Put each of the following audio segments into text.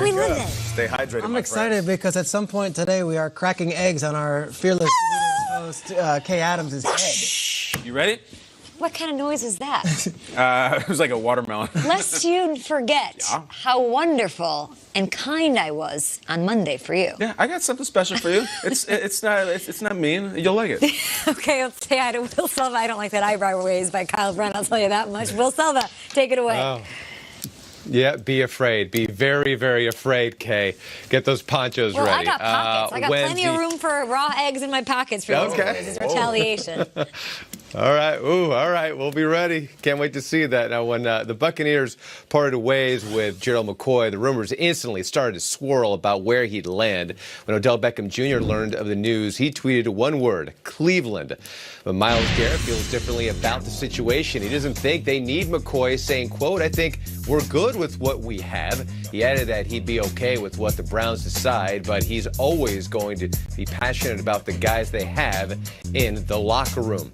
we living? Stay hydrated. I'm excited because at some point today we are cracking eggs on our fearless host Kay Adams' head. You ready? What kind of noise is that? It was like a watermelon. Lest you forget how wonderful and kind I was on Monday for you. Yeah, I got something special for you. It's not mean. You'll like it. Okay, let's say hi to Will Selva. I don't like that eyebrow raised by Kyle Brent, I'll tell you that much. Will Selva, take it away. Oh. Yeah, be afraid. Be very, very afraid, Kay. Get those ponchos ready. I got pockets. I got plenty of room for raw eggs in my pockets for you. Okay. It's retaliation. All right. Ooh, all right. We'll be ready. Can't wait to see that. Now, when the Buccaneers parted ways with Gerald McCoy, the rumors instantly started to swirl about where he'd land. When Odell Beckham Jr. learned of the news, he tweeted one word, Cleveland. But Myles Garrett feels differently about the situation. He doesn't think they need McCoy, saying, quote, I think we're good with what we have. He added that he'd be okay with what the Browns decide, but he's always going to be passionate about the guys they have in the locker room.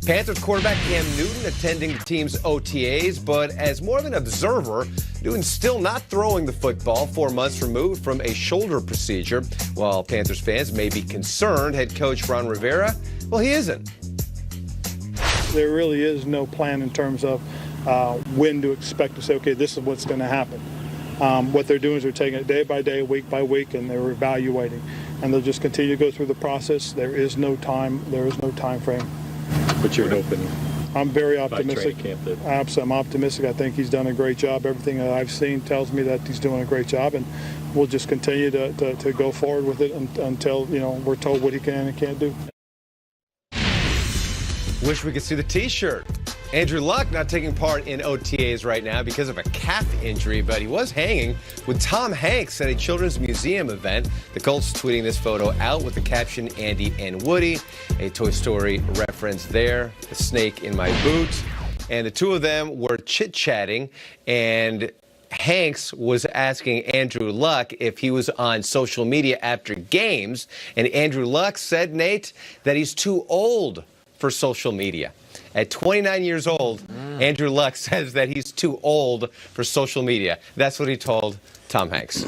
Panthers quarterback Cam Newton attending the team's OTAs, but as more of an observer, Newton's still not throwing the football 4 months removed from a shoulder procedure. While Panthers fans may be concerned, head coach Ron Rivera, well, he isn't. There really is no plan in terms of when to expect to say, okay, this is what's going to happen. What they're doing is they're taking it day by day, week by week, and they're evaluating. And they'll just continue to go through the process. There is no time frame. But you're hoping. I'm very optimistic. Camp I'm optimistic. I think he's done a great job. Everything that I've seen tells me that he's doing a great job, and we'll just continue to go forward with it until we're told what he can and can't do. Wish we could see the T-shirt. Andrew Luck not taking part in OTAs right now because of a calf injury, but he was hanging with Tom Hanks at a children's museum event. The Colts tweeting this photo out with the caption, Andy and Woody, a Toy Story reference there, the snake in my boot. And the two of them were chit-chatting, and Hanks was asking Andrew Luck if he was on social media after games, and Andrew Luck said, Nate, that he's too old for social media. At 29 years old, Andrew Luck says that he's too old for social media. That's what he told Tom Hanks.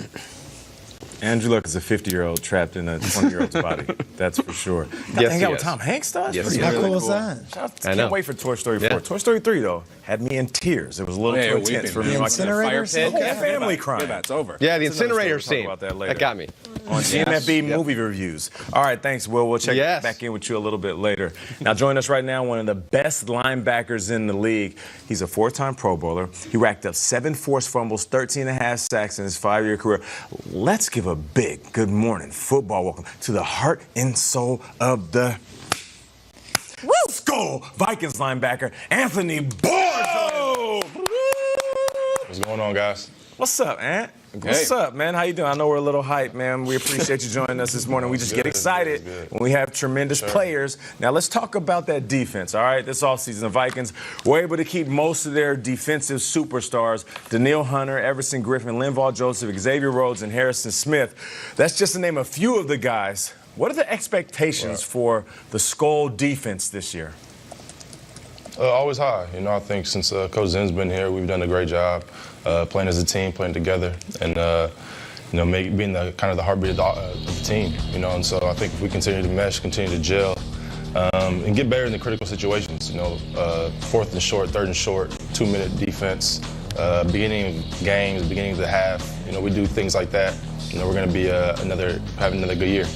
Andrew Luck is a 50-year-old trapped in a 20-year-old's body. That's for sure. Yes, hang out with Tom Hanks, though? Yes, How cool was that? Can't wait for Toy Story 4. Yeah. Toy Story 3, though, had me in tears. It was a little too intense for me. The incinerator scene? The whole family crying. It's over. Yeah, the incinerator We'll talk scene. about that later. That got me. On CMFB movie reviews. All right, thanks, Will. We'll check back in with you a little bit later. Now, join us right now, one of the best linebackers in the league. He's a 4-time Pro Bowler. He racked up 7 forced fumbles, 13.5 sacks in his 5-year career. Let's give a big good morning football welcome to the heart and soul of the Skull Vikings linebacker, Anthony Barr. What's going on, guys? What's up, Ant? What's up, man? How you doing? I know we're a little hyped, man. We appreciate you joining us this morning. We just get excited when we have tremendous players. Now, let's talk about that defense, all right? This offseason, the Vikings were able to keep most of their defensive superstars, Danielle Hunter, Everson Griffin, Linval Joseph, Xavier Rhodes, and Harrison Smith. That's just to name a few of the guys. What are the expectations for the Skull defense this year? Always high. I think since Coach Zen's been here, we've done a great job playing as a team, playing together, and being the kind of the heartbeat of the team. And so I think if we continue to mesh, continue to gel, and get better in the critical situations. 4th and short, 3rd and short, 2-minute defense, beginning of games, beginning of the half. We do things like that. We're going to be having another good year.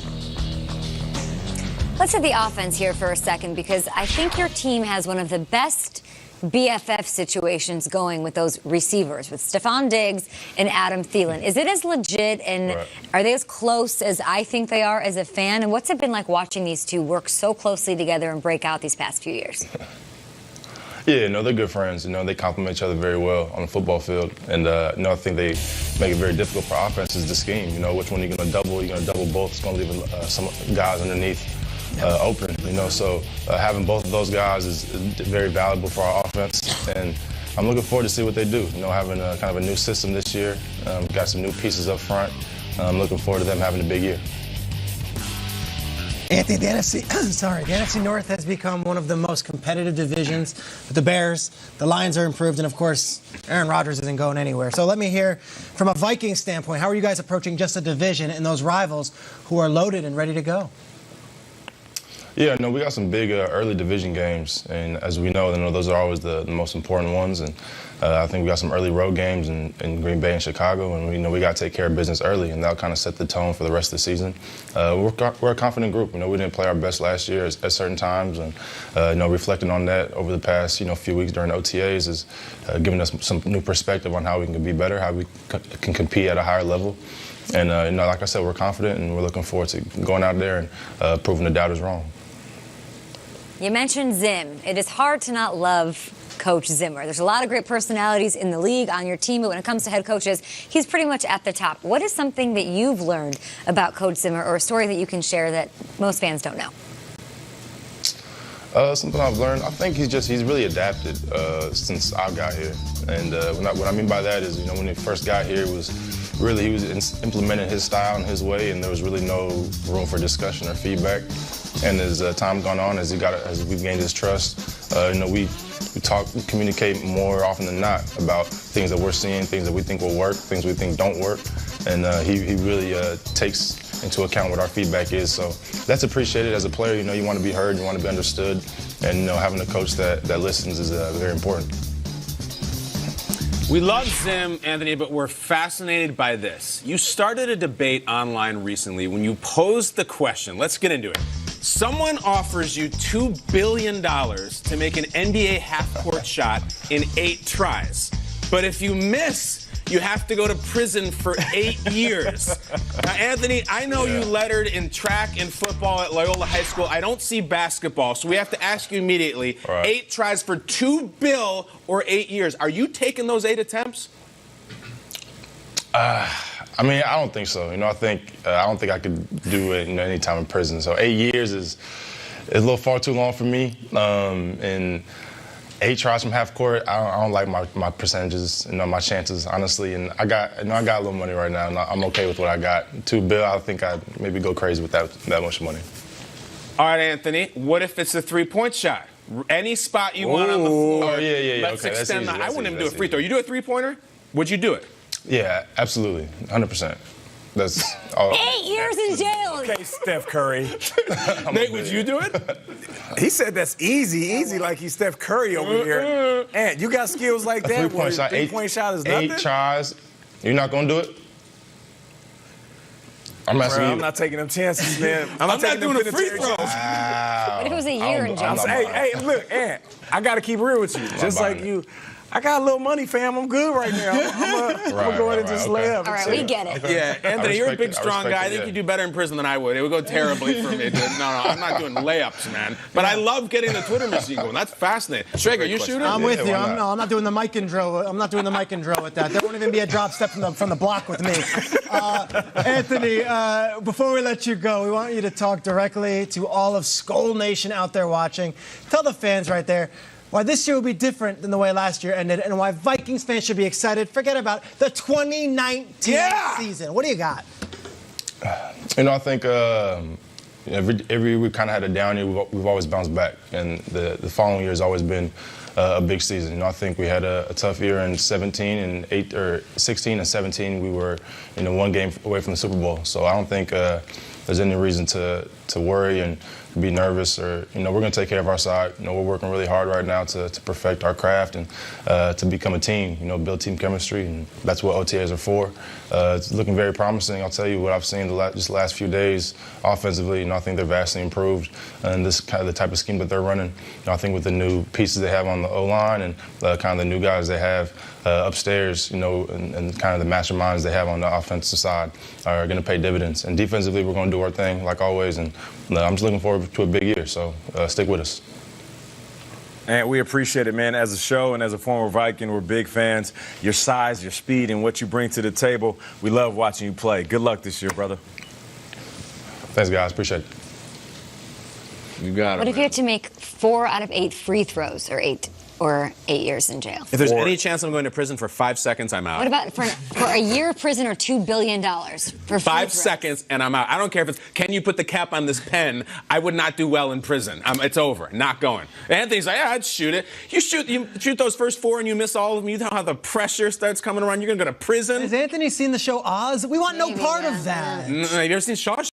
Let's hit the offense here for a second, because I think your team has one of the best BFF situations going with those receivers, with Stefon Diggs and Adam Thielen. Is it as legit, and are they as close as I think they are as a fan? And what's it been like watching these two work so closely together and break out these past few years? Yeah, they're good friends. They complement each other very well on the football field. And, I think they make it very difficult for offenses to scheme. Which one you're going to double? You're going to double both. It's going to leave some guys underneath open. So having both of those guys is very valuable for our offense. And I'm looking forward to see what they do. Having kind of a new system this year. Got some new pieces up front. I'm looking forward to them having a big year. Anthony, the NFC North has become one of the most competitive divisions. With the Bears, the Lions are improved, and of course, Aaron Rodgers isn't going anywhere. So let me hear, from a Vikings standpoint, how are you guys approaching just a division and those rivals who are loaded and ready to go? Yeah, no, we got some big early division games, and as we know, those are always the most important ones. And I think we got some early road games in Green Bay and Chicago, and we got to take care of business early, and that'll kind of set the tone for the rest of the season. We're a confident group. We didn't play our best last year at certain times, and reflecting on that over the past few weeks during OTAs is giving us some new perspective on how we can be better, how we can compete at a higher level. And like I said, we're confident, and we're looking forward to going out there and proving the doubters wrong. You mentioned Zim. It is hard to not love Coach Zimmer. There's a lot of great personalities in the league, on your team, but when it comes to head coaches, he's pretty much at the top. What is something that you've learned about Coach Zimmer, or a story that you can share that most fans don't know? Something I've learned, I think he's really adapted since I got here. And what I mean by that is, when he first got here, he was implementing his style and his way, and there was really no room for discussion or feedback. And as time gone on, as we've gained his trust, we communicate more often than not about things that we're seeing, things that we think will work, things we think don't work, and he really takes into account what our feedback is. So that's appreciated as a player. You want to be heard, you want to be understood, and having a coach that listens is very important. We love Zim, Anthony, but we're fascinated by this. You started a debate online recently when you posed the question. Let's get into it. Someone offers you $2 billion to make an NBA half-court shot in 8 tries. But if you miss, you have to go to prison for 8 years. Now, Anthony, I know you lettered in track and football at Loyola High School. I don't see basketball, so we have to ask you immediately. Right. 8 tries for $2 billion or 8 years. Are you taking those 8 attempts? I don't think so. I don't think I could do it any time in prison. So 8 years is a little far too long for me. And 8 tries from half court, I don't like my percentages, my chances, honestly. And I got a little money right now, and I'm okay with what I got. $2 billion, I think I'd maybe go crazy with that much money. All right, Anthony. What if it's a 3-point shot? Any spot you want on the floor. Oh, yeah. Let's okay, extend that. I wouldn't even do a free throw. You do a 3-pointer? Would you do it? Yeah, absolutely, 100%. That's all. 8 years in jail. Okay, Steph Curry. Nate, would you do it? He said that's easy like he's Steph Curry over here. And you got skills like that. 3-point shot. 3-point shot is nothing. 8 tries. You're not gonna do it? I'm asking you. I'm not taking them chances, man. I'm not doing a free throw. What if it was a year in jail? Hey, look, Ant, I got to keep real with you. Just like you. I got a little money, fam. I'm good right now. I'm going to go ahead and just lay up. All right, we get it. Okay. Yeah, Anthony, you're a big, strong guy. I think you do better in prison than I would. It would go terribly for me. No, I'm not doing layups, man. But I love getting the Twitter machine going. That's fascinating. Schrager, you shooting? I'm with you. I'm not doing the mic and drill. I'm not doing the mic and drill with that. There won't even be a drop step from the block with me. Anthony, before we let you go, we want you to talk directly to all of Skol Nation out there watching. Tell the fans right there why this year will be different than the way last year ended, and why Vikings fans should be excited. Forget about the 2019 season. What do you got? I think every we kind of had a down year. We've always bounced back, and the following year has always been a big season. I think we had a tough year in 16 and 17. We were 1 game away from the Super Bowl. So I don't think there's any reason to worry and be nervous, or we're going to take care of our side. We're working really hard right now to perfect our craft and to become a team. Build team chemistry, and that's what OTAs are for. It's looking very promising. I'll tell you what I've seen just the last few days offensively. I think they're vastly improved, and this kind of the type of scheme that they're running. I think with the new pieces they have on the O-line and kind of the new guys they have upstairs, and kind of the masterminds they have on the offensive side are going to pay dividends. And defensively, we're going to do our thing like always. And I'm just looking forward to a big year. So stick with us. And we appreciate it, man. As a show and as a former Viking, we're big fans. Your size, your speed, and what you bring to the table. We love watching you play. Good luck this year, brother. Thanks, guys. Appreciate it. You got it. What if you had to make 4 out of 8 free throws, or 8 or 8 years in jail. If there's any chance I'm going to prison for 5 seconds, I'm out. What about for a year of prison or $2 billion for 5 seconds and I'm out. I don't care if it's, can you put the cap on this pen? I would not do well in prison. It's over. Not going. Anthony's like, yeah, I'd shoot it. You shoot those first 4 and you miss all of them. You know how the pressure starts coming around. You're going to go to prison. Has Anthony seen the show Oz? We want no part of that. Have you ever seen Shawshank?